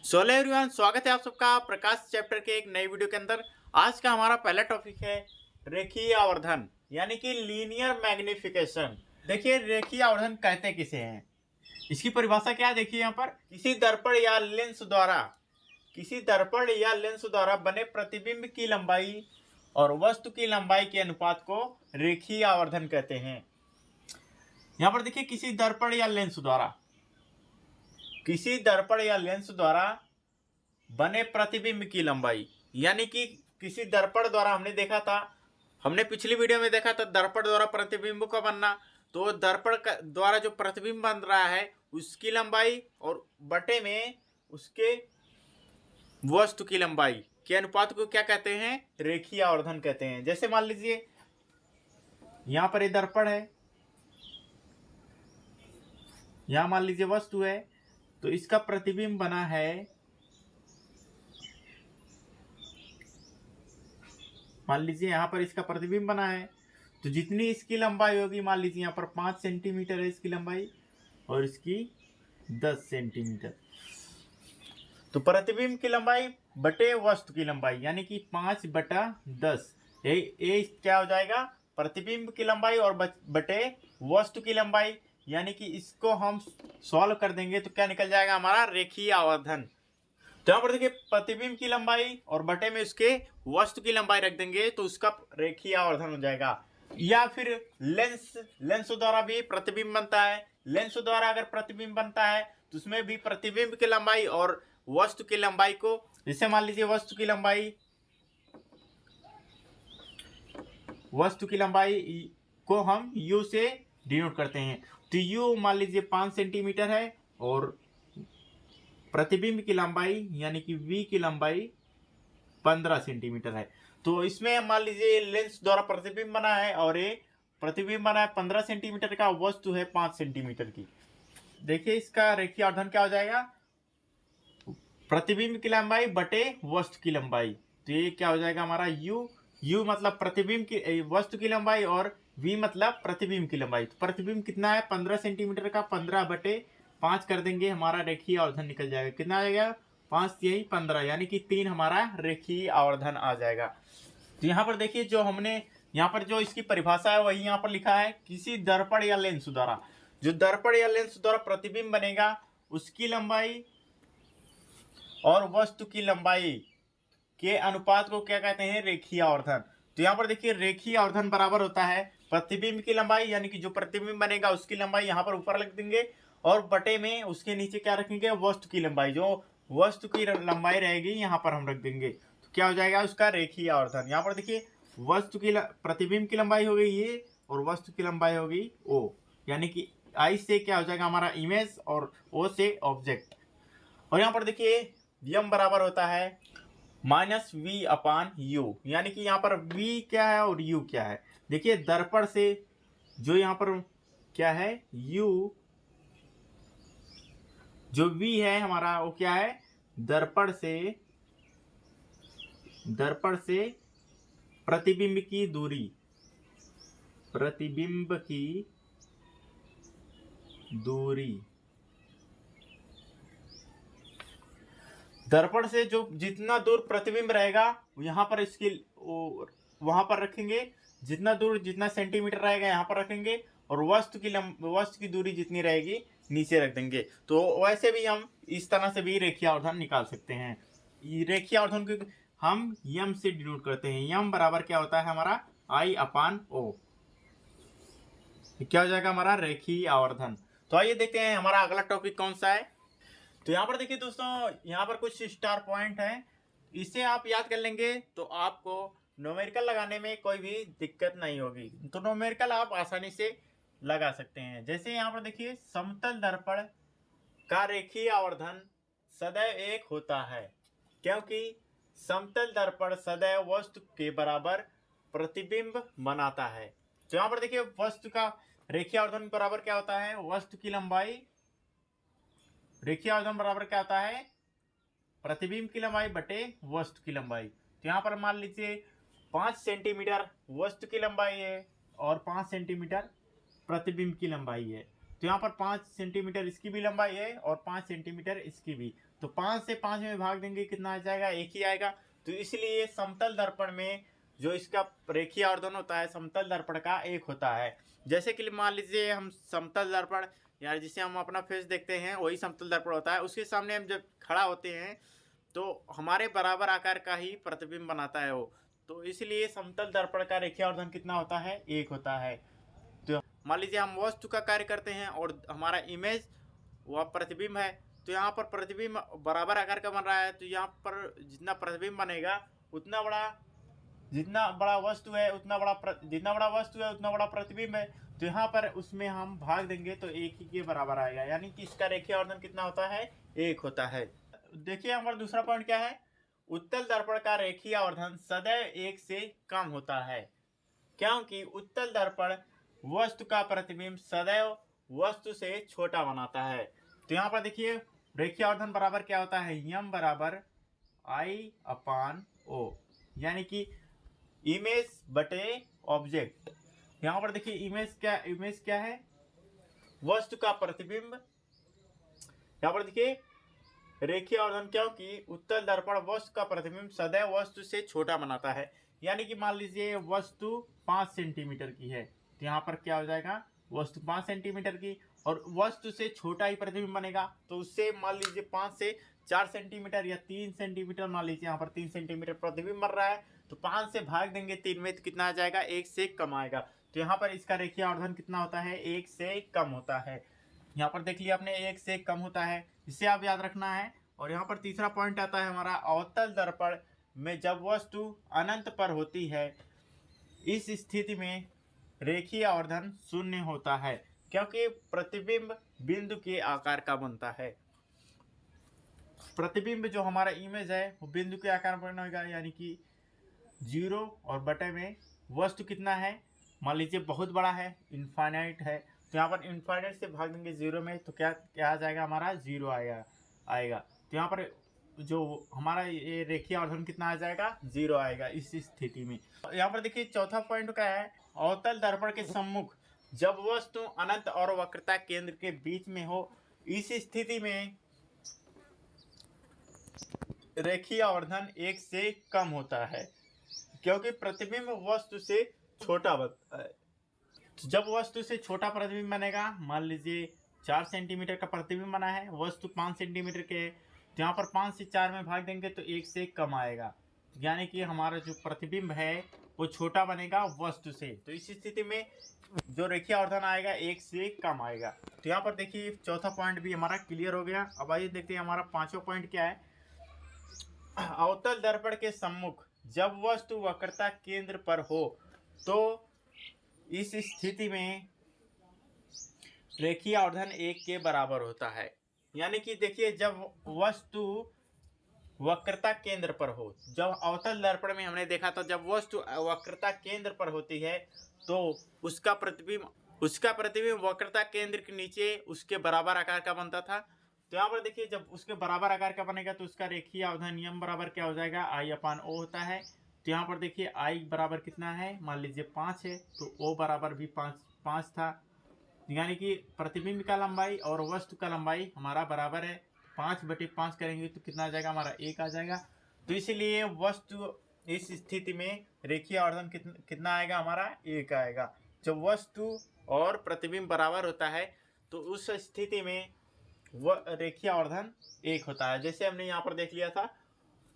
Solo everyone, स्वागत है आप सबका प्रकाश चैप्टर के एक नई वीडियो के अंदर। आज का हमारा पहला टॉपिक है रेखीय आवर्धन यानी कि लीनियर मैग्निफिकेशन। देखिए, रेखीय आवर्धन कहते किसे हैं, इसकी परिभाषा क्या है। देखिए यहाँ पर किसी दर्पण या लेंस द्वारा बने प्रतिबिंब की लंबाई और वस्तु की लंबाई के अनुपात को रेखीय आवर्धन कहते हैं। यहाँ पर देखिए, किसी दर्पण या लेंस द्वारा बने प्रतिबिंब की लंबाई, यानी कि किसी दर्पण द्वारा हमने पिछली वीडियो में देखा था दर्पण द्वारा प्रतिबिंब का बनना। तो दर्पण द्वारा जो प्रतिबिंब बन रहा है उसकी लंबाई और बटे में उसके वस्तु की लंबाई के अनुपात को क्या कहते हैं, रेखीय आवर्धन कहते हैं। जैसे मान लीजिए यहां पर ये दर्पण है, यहां मान लीजिए वस्तु है, तो इसका प्रतिबिंब बना है, मान लीजिए यहां पर इसका प्रतिबिंब बना है, तो जितनी इसकी लंबाई होगी, मान लीजिए यहां पर 5 सेंटीमीटर है इसकी लंबाई और इसकी 10 सेंटीमीटर, तो प्रतिबिंब की लंबाई बटे वस्तु की लंबाई यानी कि 5/10, ये क्या हो जाएगा, प्रतिबिंब की लंबाई और बटे वस्तु की लंबाई। यानी कि इसको हम सॉल्व कर देंगे तो क्या निकल जाएगा हमारा, रेखीय आवर्धन। तो यहाँ पर देखिए, प्रतिबिंब की लंबाई और बटे में उसके वस्तु की लंबाई रख देंगे तो उसका रेखीय आवर्धन हो जाएगा। या फिर लेंस द्वारा भी प्रतिबिंब बनता है। लेंस द्वारा अगर प्रतिबिंब बनता है तो उसमें भी प्रतिबिंब की लंबाई और वस्तु की लंबाई को, जैसे मान लीजिए वस्तु की लंबाई को हम u से डिनोट करते हैं। तो u मान लीजिए 5 सेंटीमीटर है और प्रतिबिंब की लंबाई यानी कि v की लंबाई 15 सेंटीमीटर है। तो इसमें मान लीजिए लेंस द्वारा प्रतिबिंब बना है और ये प्रतिबिंब बना है 15 सेंटीमीटर का, वस्तु है 5 सेंटीमीटर की। देखिए इसका रेखीय आवर्धन क्या हो जाएगा, प्रतिबिंब की लंबाई बटे वस्तु की लंबाई। तो ये क्या हो जाएगा हमारा u मतलब प्रतिबिंब की वस्तु की लंबाई और v मतलब प्रतिबिंब की लंबाई। तो प्रतिबिंब कितना है 15 सेंटीमीटर का, 15/5 कर देंगे, हमारा रेखीय आवर्धन निकल जाएगा। कितना आ जाएगा, 5 यही 15 यानी कि 3 हमारा रेखीय आवर्धन आ जाएगा। तो यहाँ पर देखिए, जो हमने यहाँ पर जो इसकी परिभाषा है वही यहाँ पर लिखा है, किसी दर्पण या लेंस द्वारा, जो दर्पण या लेंस द्वारा प्रतिबिंब बनेगा उसकी लंबाई और वस्तु की लंबाई के अनुपात को क्या कहते हैं, रेखीय आवर्धन। तो यहाँ पर देखिए, रेखीय आवर्धन बराबर होता है प्रतिबिंब की लंबाई यानी कि जो प्रतिबिंब बनेगा उसकी लंबाई यहाँ पर ऊपर लिख देंगे और बटे में उसके नीचे क्या रखेंगे, वस्तु की लंबाई, जो वस्तु की लंबाई रहेगी यहाँ पर हम रख देंगे। तो क्या हो जाएगा उसका रेखीय आवर्धन। यहाँ पर देखिए, प्रतिबिंब की लंबाई हो गई ये और वस्तु की लंबाई होगी ओ, यानी कि आई से क्या हो जाएगा हमारा इमेज और ओ से ऑब्जेक्ट। और यहाँ पर देखिए यम बराबर होता है -v/u, यानी कि यहाँ पर v क्या है और u क्या है। देखिए दर्पण से जो यहाँ पर क्या है, u जो v है हमारा वो क्या है, दर्पण से प्रतिबिंब की दूरी, दर्पण से जो जितना दूर प्रतिबिंब रहेगा यहाँ पर इसकी वहां पर रखेंगे, जितना सेंटीमीटर रहेगा यहाँ पर रखेंगे और वस्तु की दूरी जितनी रहेगी नीचे रख देंगे। तो वैसे भी हम इस तरह से भी रेखीय आवर्धन निकाल सकते हैं। रेखीय आवर्धन को हम यम से डिनोट करते हैं। यम बराबर क्या होता है हमारा, I/O। क्या हो जाएगा हमारा रेखीय आवर्धन। तो आइए देखते हैं हमारा अगला टॉपिक कौन सा है। तो यहाँ पर देखिए दोस्तों, यहाँ पर कुछ स्टार पॉइंट हैं, इसे आप याद कर लेंगे तो आपको न्यूमेरिकल लगाने में कोई भी दिक्कत नहीं होगी। तो न्यूमेरिकल आप आसानी से लगा सकते हैं। जैसे यहाँ पर देखिए, समतल दर्पण का रेखीय आवर्धन सदैव 1 होता है, क्योंकि समतल दर्पण सदैव वस्तु के बराबर प्रतिबिंब बनाता है। तो यहाँ पर देखिए, वस्तु का रेखीय आवर्धन बराबर क्या होता है, वस्तु की लंबाई, रेखीय आवर्धन बराबर क्या होता है, प्रतिबिंब की लंबाई बटे वस्तु की लंबाई। तो यहाँ पर मान लीजिए 5 सेंटीमीटर वस्तु की लंबाई है और 5 सेंटीमीटर प्रतिबिंब की लंबाई है। तो यहाँ पर 5 सेंटीमीटर इसकी भी लंबाई है और 5 सेंटीमीटर इसकी भी। तो 5 से 5 में भाग देंगे कितना आ जाएगा, 1 ही आएगा। तो इसलिए समतल दर्पण में जो इसका रेखीय आवर्धन होता है समतल दर्पण का 1 होता है। जैसे कि मान लीजिए हम समतल दर्पण यार जिसे हम अपना फेस देखते हैं वही समतल दर्पण होता है, उसके सामने हम जब खड़ा होते हैं तो हमारे बराबर आकार का ही प्रतिबिंब बनाता है वो। तो इसलिए समतल दर्पण का रेखीय आवर्धन कितना होता है, 1 होता है। तो मान लीजिए हम वस्तु का कार्य करते हैं और हमारा इमेज वह प्रतिबिंब है, तो यहाँ पर प्रतिबिंब बराबर आकार का बन रहा है, तो यहाँ पर जितना प्रतिबिंब बनेगा जितना बड़ा वस्तु है उतना बड़ा प्रतिबिंब है। तो यहाँ पर उसमें हम भाग देंगे तो 1 ही के बराबर आएगा, यानी कि इसका रेखीय आवर्धन कितना होता है, 1 होता है। देखिए हमारा दूसरा पॉइंट क्या है, उत्तल दर्पण का रेखीय आवर्धन सदैव 1 से कम होता है, क्योंकि उत्तल दर्पण वस्तु का प्रतिबिंब सदैव वस्तु से छोटा बनाता है। तो यहाँ पर देखिए रेखीय आवर्धन बराबर क्या होता है, यम बराबर I/O, यानी कि इमेज बटे ऑब्जेक्ट। यहाँ पर देखिए इमेज क्या है, वस्तु का प्रतिबिंब। यहाँ पर देखिए रेखीय आवर्धन क्योंकि उत्तल दर्पण वस्तु का प्रतिबिंब सदैव वस्तु से छोटा बनाता है, यानी कि मान लीजिए वस्तु 5 सेंटीमीटर की है, तो यहाँ पर क्या हो जाएगा, वस्तु 5 सेंटीमीटर की और वस्तु से छोटा ही प्रतिबिंब बनेगा, तो उससे मान लीजिए 5 से 4 सेंटीमीटर या 3 सेंटीमीटर, मान लीजिए यहाँ पर 3 सेंटीमीटर प्रतिबिंब बन रहा है, तो 5 से भाग देंगे 3 में तो कितना आ जाएगा, 1 से कम आएगा। तो यहाँ पर इसका रेखीय आवर्धन कितना होता है, 1 से कम होता है। यहाँ पर देख लिया आपने 1 से कम होता है, इसे आप याद रखना है। और यहाँ पर तीसरा पॉइंट आता है हमारा, अवतल दर्पण में जब वस्तु अनंत पर होती है इस स्थिति में रेखीय आवर्धन 0 होता है, क्योंकि प्रतिबिंब बिंदु के आकार का बनता है। प्रतिबिंब जो हमारा इमेज है वो बिंदु के आकार में बनेगा, यानी कि 0 और बटे में वस्तु कितना है, मान लीजिए बहुत बड़ा है, इनफाइनाइट है, तो यहाँ पर इनफाइनाइट से भाग देंगे 0 में तो क्या आ जाएगा, हमारा 0 आएगा। तो यहाँ पर जो हमारा ये रेखीय आवर्धन कितना आ जाएगा, 0 आएगा इस स्थिति में। यहाँ पर देखिए चौथा पॉइंट क्या है, अवतल दर्पण के सम्मुख जब वस्तु अनंत और वक्रता केंद्र के बीच में हो, इस स्थिति में रेखीय आवर्धन 1 से कम होता है, क्योंकि प्रतिबिंब वस्तु से छोटा बनता है। तो जब वस्तु से छोटा प्रतिबिंब बनेगा, मान लीजिए 4 सेंटीमीटर का प्रतिबिंब बना है, वस्तु 5 सेंटीमीटर के है, तो यहाँ पर 5 से 4 में भाग देंगे तो 1 से कम आएगा, यानी कि हमारा जो प्रतिबिंब है वो छोटा बनेगा वस्तु से। तो इस स्थिति में जो रेखीय आवर्धन आएगा 1 से कम आएगा। तो यहाँ पर देखिए चौथा पॉइंट भी हमारा क्लियर हो गया। अब आइए देखते हैं हमारा पांचवा पॉइंट क्या है, अवतल दर्पण के सम्मुख जब वस्तु वक्रता केंद्र पर हो तो इस स्थिति में रेखीय आवर्धन 1 के बराबर होता है, यानी कि देखिए जब वस्तु वक्रता केंद्र पर हो, जब अवतल दर्पण में हमने देखा था जब वस्तु वक्रता केंद्र पर होती है तो उसका प्रतिबिंब वक्रता केंद्र के नीचे उसके बराबर आकार का बनता था। तो यहाँ पर देखिए जब उसके बराबर आकार का बनेगा तो उसका रेखीय आवर्धन नियम बराबर क्या हो जाएगा, I/O होता है। तो यहाँ पर देखिए I बराबर कितना है, मान लीजिए 5 है, तो O बराबर भी 5 था, यानी कि प्रतिबिंब का लंबाई और वस्तु का लंबाई हमारा बराबर है। 5/5 करेंगे तो कितना आ जाएगा, हमारा 1 आ जाएगा। तो इसलिए वस्तु इस स्थिति में रेखीय आवर्धन कितना आएगा, हमारा 1 आएगा। जब वस्तु और प्रतिबिंब बराबर होता है तो उस स्थिति में वह रेखीय आवर्धन 1 होता है। जैसे हमने यहाँ पर देख लिया था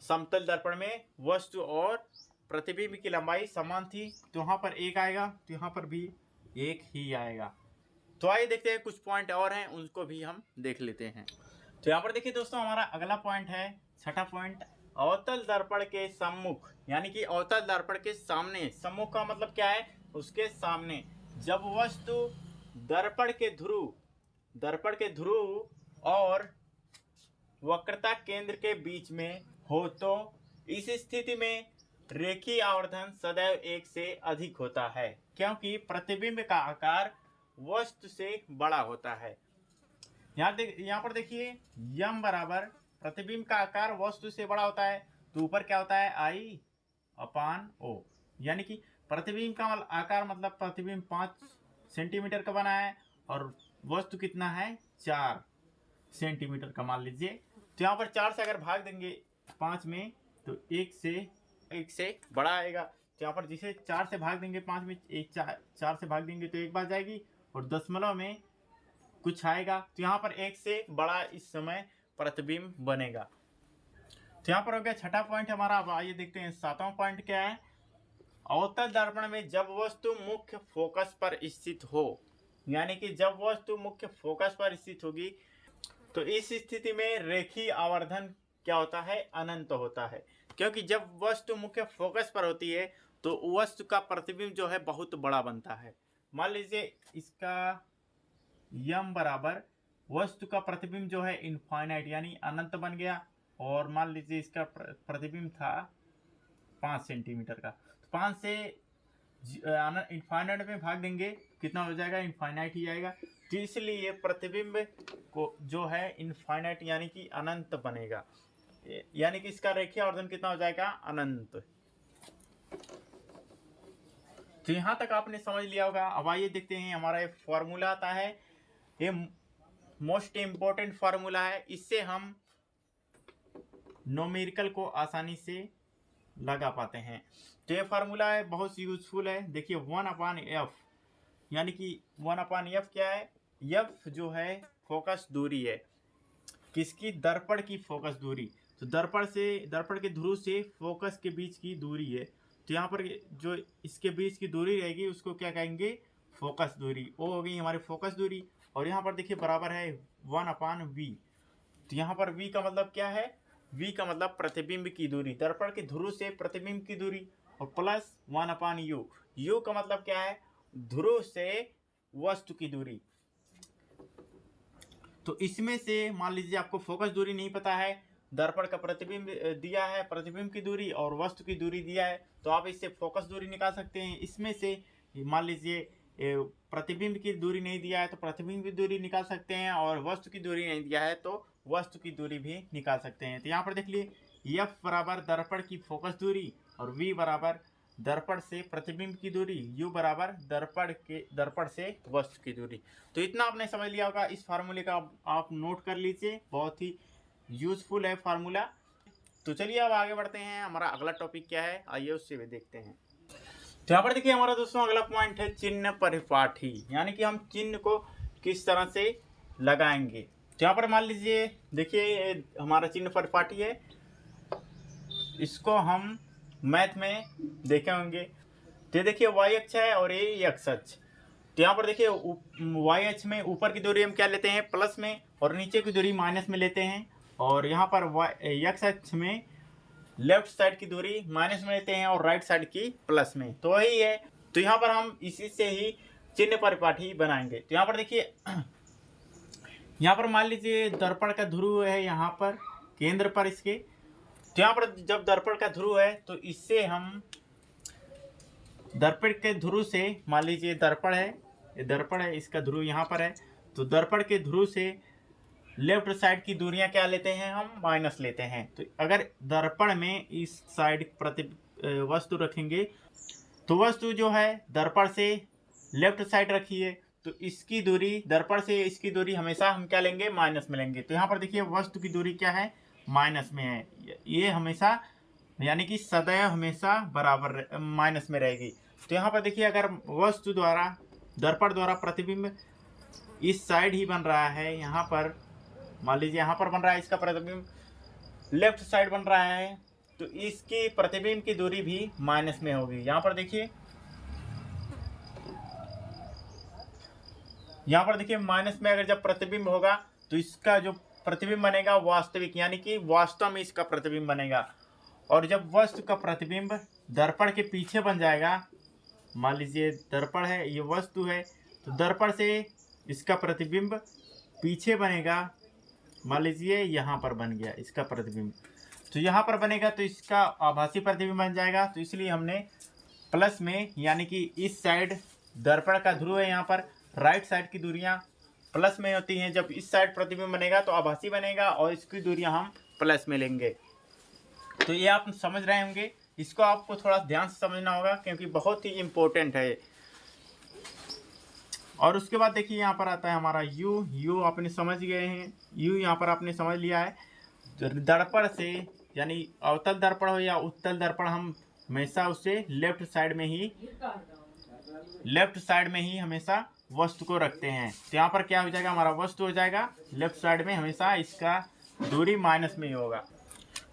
समतल दर्पण में वस्तु और प्रतिबिंब की लंबाई समान थी, तो यहाँ पर 1 आएगा, तो यहाँ पर भी 1 ही आएगा। तो आइए देखते हैं कुछ पॉइंट और हैं, उनको भी हम देख लेते हैं। तो यहाँ पर देखिए दोस्तों हमारा अगला पॉइंट है छठा पॉइंट, अवतल दर्पण के सम्मुख, यानी कि अवतल दर्पण के सामने, सम्मुख का मतलब क्या है, उसके सामने जब वस्तु दर्पण के ध्रुव और वक्रता केंद्र के बीच में हो तो इस स्थिति में रेखीय आवर्धन सदैव 1 से अधिक होता है, क्योंकि प्रतिबिंब का आकार वस्तु से बड़ा होता है। यहाँ पर देखिए यम बराबर प्रतिबिंब का आकार वस्तु से बड़ा होता है, तो ऊपर क्या होता है, I/O, यानी कि प्रतिबिंब का आकार मतलब प्रतिबिंब 5 सेंटीमीटर का बना है और वस्तु कितना है, 4 सेंटीमीटर का मान लीजिए, तो यहाँ पर 4 से अगर भाग देंगे 5 में तो 1 से बड़ा आएगा। तो यहाँ पर जिसे 4 से भाग देंगे 5 में, 4 से भाग देंगे तो 1 बार जाएगी और दशमलव में कुछ आएगा। तो यहाँ पर 1 से बड़ा इस समय प्रतिबिंब बनेगा। तो यहाँ पर हो गया छठा पॉइंट हमारा। अब आइए देखते हैं 7वां पॉइंट क्या है। अवतल दर्पण में जब वस्तु मुख्य फोकस पर स्थित हो, यानी कि जब वस्तु मुख्य फोकस पर स्थित होगी तो इस स्थिति में रेखीय आवर्धन क्या होता है, अनंत होता है। क्योंकि जब वस्तु मुख्य फोकस पर होती है तो वस्तु का प्रतिबिंब जो है बहुत बड़ा बनता है। मान लीजिए इसका यम बराबर वस्तु का प्रतिबिंब जो है इनफाइनाइट यानी अनंत बन गया, और मान लीजिए इसका प्रतिबिंब था 5 सेंटीमीटर का, तो 5 से इनफाइनाइट में भाग देंगे कितना हो जाएगा, इनफाइनाइट ही आएगा। तो इसलिए प्रतिबिंब को जो है इनफाइनाइट यानी कि अनंत बनेगा, यानी कि इसका रेखीय आवर्धन कितना हो जाएगा, अनंत। तो यहां तक आपने समझ लिया होगा। अब आइए देखते हैं हमारा एक फॉर्मूला आता है, ये मोस्ट इम्पोर्टेंट फार्मूला है। इससे हम न्यूमेरिकल को आसानी से लगा पाते हैं। तो ये फार्मूला है, बहुत यूजफुल है। देखिए 1/f, यानी कि 1/f क्या है, f जो है फोकस दूरी है, किसकी, दर्पण की फोकस दूरी। तो दर्पण के ध्रुव से फोकस के बीच की दूरी है। तो यहाँ पर जो इसके बीच की दूरी रहेगी उसको क्या कहेंगे, फोकस दूरी। वो हो गई हमारी फोकस दूरी। और यहाँ पर देखिए बराबर है 1/v। तो यहाँ पर v का मतलब क्या है, v का मतलब प्रतिबिंब की दूरी, दर्पण के ध्रुव से प्रतिबिंब की दूरी, और प्लस 1/u। u का मतलब क्या है, ध्रुव से वस्तु की दूरी। तो इसमें से मान लीजिए आपको फोकस दूरी नहीं पता है, दर्पण का प्रतिबिंब दिया है, प्रतिबिंब की दूरी और वस्तु की दूरी दिया है, तो आप इससे फोकस दूरी निकाल सकते हैं। इसमें से मान लीजिए प्रतिबिंब की दूरी नहीं दिया है तो प्रतिबिंब की दूरी निकाल सकते हैं, और वस्तु की दूरी नहीं दिया है तो वस्तु की दूरी भी निकाल सकते हैं। तो यहाँ पर देख लिए f बराबर दर्पण की फोकस दूरी, और v बराबर दर्पण से प्रतिबिंब की दूरी, u बराबर दर्पण से वस्तु की दूरी। तो इतना आपने समझ लिया होगा। इस फार्मूले का आप नोट कर लीजिए, बहुत ही यूजफुल है फार्मूला। तो चलिए अब आगे बढ़ते हैं, हमारा अगला टॉपिक क्या है आइए उससे भी देखते हैं। तो यहाँ पर देखिए हमारा दोस्तों अगला पॉइंट है चिन्ह परिपाठी, यानी कि हम चिन्ह को किस तरह से लगाएंगे। तो यहाँ पर मान लीजिए देखिए हमारा चिन्ह परिपाठी है, इसको हम मैथ में देखे होंगे। तो देखिए y अक्ष है और ये x अक्ष। तो यहाँ पर देखिए y अक्ष में ऊपर की दूरी हम क्या लेते हैं, प्लस में, और नीचे की दूरी माइनस में लेते हैं, और यहाँ पर x अक्ष में लेफ्ट साइड की दूरी माइनस में लेते हैं और राइट साइड की प्लस में। तो वही है। तो यहाँ पर हम इसी से ही चिन्ह परिपाठी बनाएंगे। तो यहाँ पर देखिए यहाँ पर मान लीजिए दर्पण का ध्रुव है यहाँ पर केंद्र पर इसके। तो यहाँ पर जब दर्पण का ध्रुव है तो इससे हम दर्पण के ध्रुव से, मान लीजिए दर्पण है, ये दर्पण है, इसका ध्रुव यहाँ पर है, तो दर्पण के ध्रुव से लेफ्ट साइड की दूरियां क्या लेते हैं, हम माइनस लेते हैं। तो अगर दर्पण में इस साइड वस्तु रखेंगे तो वस्तु जो है दर्पण से लेफ्ट साइड रखी है, तो इसकी दूरी, दर्पण से इसकी दूरी हमेशा हम क्या लेंगे, माइनस में लेंगे। तो यहाँ पर देखिए वस्तु की दूरी क्या है, माइनस में है। ये हमेशा यानी कि सदैव हमेशा बराबर माइनस में रहेगी। तो यहाँ पर देखिए अगर वस्तु द्वारा, दर्पण द्वारा प्रतिबिंब इस साइड ही बन रहा है, यहाँ पर मान लीजिए यहाँ पर बन रहा है, इसका प्रतिबिंब लेफ्ट साइड बन रहा है, तो इसकी प्रतिबिंब की दूरी भी माइनस में होगी। यहाँ पर देखिए, यहाँ पर देखिए माइनस में अगर जब प्रतिबिंब होगा तो इसका जो प्रतिबिंब बनेगा वास्तविक, यानी कि वास्तव में इसका प्रतिबिंब बनेगा। और जब वस्तु का प्रतिबिंब दर्पण के पीछे बन जाएगा, मान लीजिए दर्पण है, ये वस्तु है, तो दर्पण से इसका प्रतिबिंब पीछे बनेगा, मान लीजिए यहाँ पर बन गया इसका प्रतिबिंब, तो यहाँ पर बनेगा तो इसका आभासी प्रतिबिंब बन जाएगा। तो इसलिए हमने प्लस में, यानी कि इस साइड दर्पण का ध्रुव है, यहाँ पर राइट साइड की दूरियां प्लस में होती हैं। जब इस साइड प्रतिबिंब बनेगा तो आभासी बनेगा और इसकी दूरियां हम प्लस में लेंगे। तो ये आप समझ रहे होंगे, इसको आपको थोड़ा ध्यान से समझना होगा क्योंकि बहुत ही इम्पोर्टेंट है। और उसके बाद देखिए यहाँ पर आता है हमारा u आपने समझ गए हैं, u यहाँ पर आपने समझ लिया है। दर्पण से, यानी अवतल दर्पण हो या उत्तल दर्पण, हम हमेशा उसे लेफ्ट साइड में ही हमेशा वस्तु को रखते हैं। तो यहाँ पर क्या हो जाएगा, हमारा वस्तु हो जाएगा लेफ्ट साइड में, हमेशा इसका दूरी माइनस में ही होगा।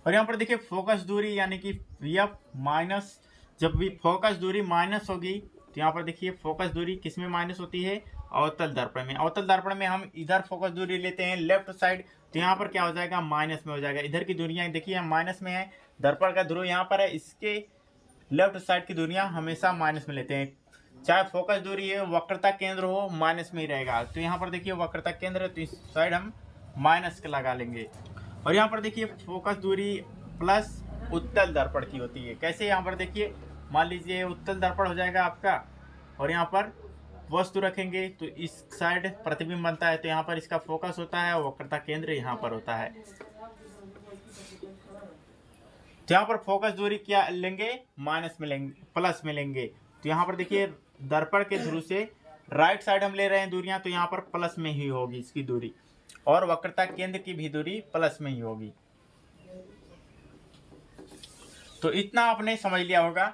और यहाँ पर देखिए फोकस दूरी यानी कि एफ माइनस, जब भी फोकस दूरी माइनस होगी तो यहाँ पर देखिए फोकस दूरी किस में माइनस होती है, अवतल दर्पण में। अवतल दर्पण में हम इधर फोकस दूरी लेते हैं लेफ्ट साइड, तो यहाँ पर क्या हो जाएगा, माइनस में हो जाएगा। इधर की दूरियां देखिए माइनस में है, दर्पण का ध्रुव यहाँ पर है, इसके लेफ्ट साइड की दूरियां हमेशा माइनस में लेते हैं। चाहे फोकस दूरी है, वक्रता केंद्र हो, माइनस में ही रहेगा। तो यहाँ पर देखिए वक्रता केंद्र है, तो इस साइड हम माइनस का लगा लेंगे। और यहाँ पर देखिए फोकस दूरी प्लस उत्तल दर्पण की होती है। कैसे, यहाँ पर देखिए मान लीजिए उत्तल दर्पण हो जाएगा आपका, और यहाँ पर वस्तु रखेंगे तो इस साइड प्रतिबिंब बनता है, तो यहाँ पर इसका फोकस होता है और वक्रता केंद्र यहाँ पर होता है। तो यहाँ पर फोकस दूरी क्या लेंगे, माइनस में लेंगे, प्लस में लेंगे। तो यहाँ पर देखिए दर्पण के ध्रुव से राइट साइड हम ले रहे हैं दूरियां, तो यहाँ पर प्लस में ही होगी इसकी दूरी, और वक्रता केंद्र की भी दूरी प्लस में ही होगी। तो इतना आपने समझ लिया होगा।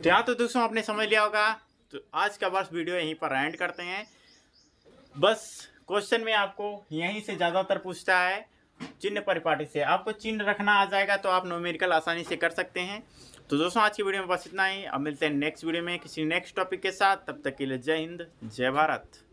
तो यहाँ तो दोस्तों आपने समझ लिया होगा। तो आज का बस वीडियो यहीं पर एंड करते हैं। बस क्वेश्चन में आपको यहीं से ज़्यादातर पूछता है चिन्ह परिपाटी से। आपको चिन्ह रखना आ जाएगा तो आप न्यूमेरिकल आसानी से कर सकते हैं। तो दोस्तों आज की वीडियो में बस इतना ही। अब मिलते हैं नेक्स्ट वीडियो में किसी नेक्स्ट टॉपिक के साथ। तब तक के लिए जय हिंद, जय भारत।